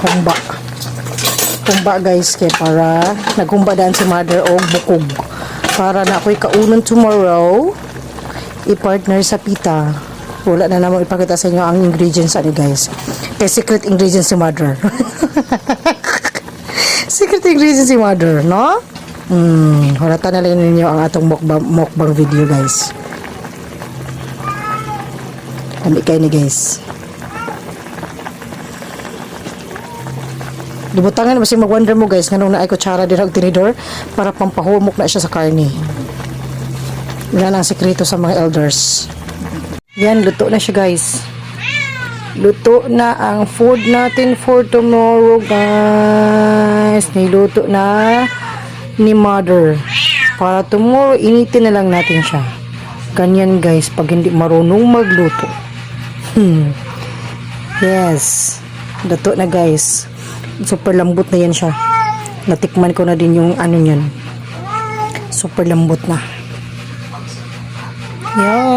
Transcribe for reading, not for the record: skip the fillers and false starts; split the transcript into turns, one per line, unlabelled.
humba. Humba guys, kay para naghumbadaan si mother og bukog. Para na ako'y kaunon tomorrow i-partner sa pita. Wala na naman ipakita sa inyo ang ingredients ani guys. Kay secret ingredients si mother. Secret ingredients si mother, no? Harata na lang ninyo ang atong mukbang video guys. Kami kayo ni guys. Dibutangan na mag-wonder mo guys nganong naay kutsara din og tinidor para pampahumok na siya sa karne. Yan ang sekreto sa mga elders. Yan, luto na siya guys. Luto na ang food natin for tomorrow guys. Niluto na ni mother. Para tomorrow initin na lang natin siya. Ganyan guys pag hindi marunong magluto. Yes. Luto na guys. Super lambot na yan siya. Natikman ko na din yung ano yan. Super lambot na. Yan.